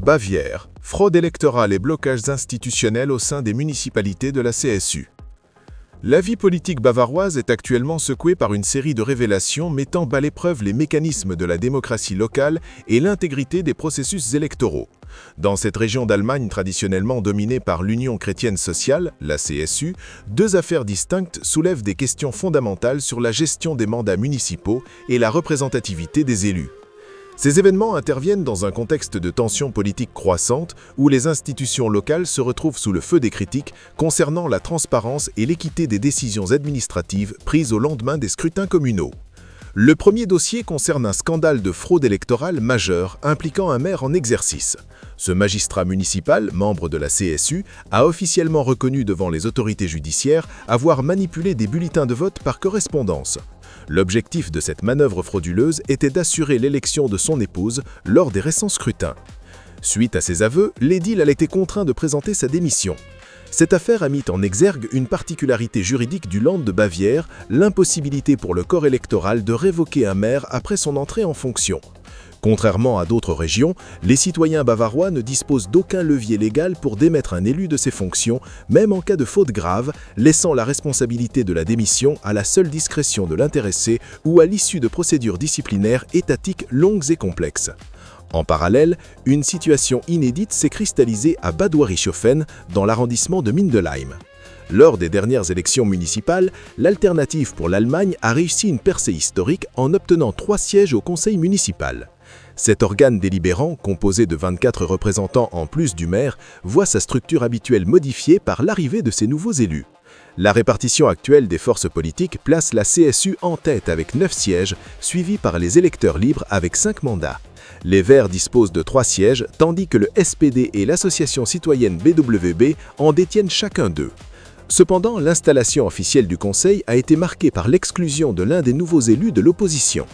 Bavière, fraude électorale et blocages institutionnels au sein des municipalités de la CSU. La vie politique bavaroise est actuellement secouée par une série de révélations mettant à l'épreuve les mécanismes de la démocratie locale et l'intégrité des processus électoraux. Dans cette région d'Allemagne traditionnellement dominée par l'Union chrétienne sociale, la CSU, deux affaires distinctes soulèvent des questions fondamentales sur la gestion des mandats municipaux et la représentativité des élus. Ces événements interviennent dans un contexte de tensions politiques croissantes où les institutions locales se retrouvent sous le feu des critiques concernant la transparence et l'équité des décisions administratives prises au lendemain des scrutins communaux. Le premier dossier concerne un scandale de fraude électorale majeur impliquant un maire en exercice. Ce magistrat municipal, membre de la CSU, a officiellement reconnu devant les autorités judiciaires avoir manipulé des bulletins de vote par correspondance. L'objectif de cette manœuvre frauduleuse était d'assurer l'élection de son épouse lors des récents scrutins. Suite à ses aveux, l'édile a été contraint de présenter sa démission. Cette affaire a mis en exergue une particularité juridique du Land de Bavière, l'impossibilité pour le corps électoral de révoquer un maire après son entrée en fonction. Contrairement à d'autres régions, les citoyens bavarois ne disposent d'aucun levier légal pour démettre un élu de ses fonctions, même en cas de faute grave, laissant la responsabilité de la démission à la seule discrétion de l'intéressé ou à l'issue de procédures disciplinaires étatiques longues et complexes. En parallèle, une situation inédite s'est cristallisée à Bad Wörishofen, dans l'arrondissement de Mindelheim. Lors des dernières élections municipales, l'Alternative pour l'Allemagne a réussi une percée historique en obtenant 3 sièges au conseil municipal. Cet organe délibérant, composé de 24 représentants en plus du maire, voit sa structure habituelle modifiée par l'arrivée de ces nouveaux élus. La répartition actuelle des forces politiques place la CSU en tête avec 9 sièges, suivis par les électeurs libres avec 5 mandats. Les Verts disposent de 3 sièges, tandis que le SPD et l'association citoyenne BWB en détiennent chacun 2. Cependant, l'installation officielle du Conseil a été marquée par l'exclusion de l'un des nouveaux élus de l'opposition.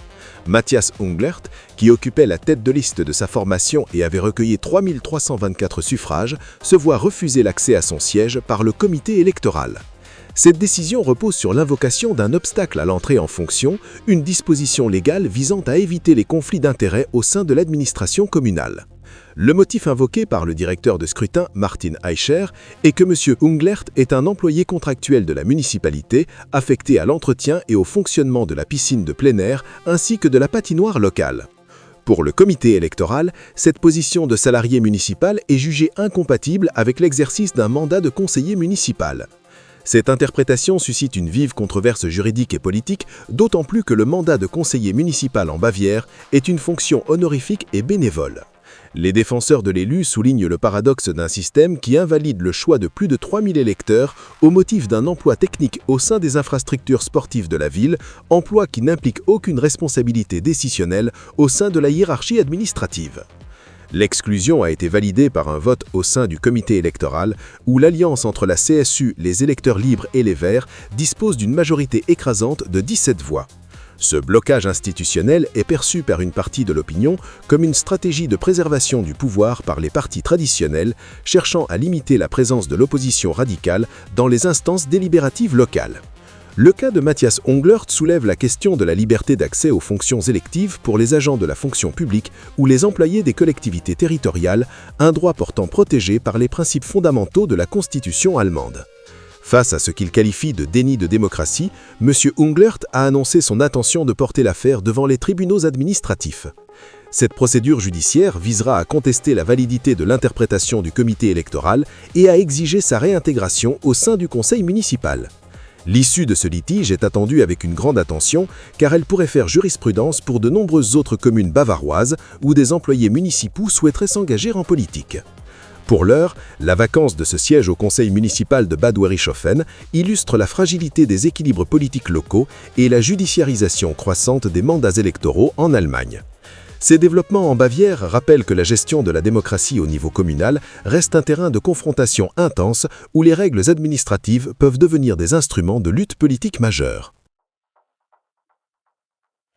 Matthias Unglert, qui occupait la tête de liste de sa formation et avait recueilli 3324 suffrages, se voit refuser l'accès à son siège par le comité électoral. Cette décision repose sur l'invocation d'un obstacle à l'entrée en fonction, une disposition légale visant à éviter les conflits d'intérêts au sein de l'administration communale. Le motif invoqué par le directeur de scrutin, Martin Eicher, est que M. Unglert est un employé contractuel de la municipalité, affecté à l'entretien et au fonctionnement de la piscine de plein air ainsi que de la patinoire locale. Pour le comité électoral, cette position de salarié municipal est jugée incompatible avec l'exercice d'un mandat de conseiller municipal. Cette interprétation suscite une vive controverse juridique et politique, d'autant plus que le mandat de conseiller municipal en Bavière est une fonction honorifique et bénévole. Les défenseurs de l'élu soulignent le paradoxe d'un système qui invalide le choix de plus de 3000 électeurs au motif d'un emploi technique au sein des infrastructures sportives de la ville, emploi qui n'implique aucune responsabilité décisionnelle au sein de la hiérarchie administrative. L'exclusion a été validée par un vote au sein du comité électoral où l'alliance entre la CSU, les électeurs libres et les Verts dispose d'une majorité écrasante de 17 voix. Ce blocage institutionnel est perçu par une partie de l'opinion comme une stratégie de préservation du pouvoir par les partis traditionnels, cherchant à limiter la présence de l'opposition radicale dans les instances délibératives locales. Le cas de Matthias Unglert soulève la question de la liberté d'accès aux fonctions électives pour les agents de la fonction publique ou les employés des collectivités territoriales, un droit pourtant protégé par les principes fondamentaux de la Constitution allemande. Face à ce qu'il qualifie de déni de démocratie, M. Unglert a annoncé son intention de porter l'affaire devant les tribunaux administratifs. Cette procédure judiciaire visera à contester la validité de l'interprétation du comité électoral et à exiger sa réintégration au sein du conseil municipal. L'issue de ce litige est attendue avec une grande attention car elle pourrait faire jurisprudence pour de nombreuses autres communes bavaroises où des employés municipaux souhaiteraient s'engager en politique. Pour l'heure, la vacance de ce siège au conseil municipal de Bad Wörishofen illustre la fragilité des équilibres politiques locaux et la judiciarisation croissante des mandats électoraux en Allemagne. Ces développements en Bavière rappellent que la gestion de la démocratie au niveau communal reste un terrain de confrontation intense où les règles administratives peuvent devenir des instruments de lutte politique majeure.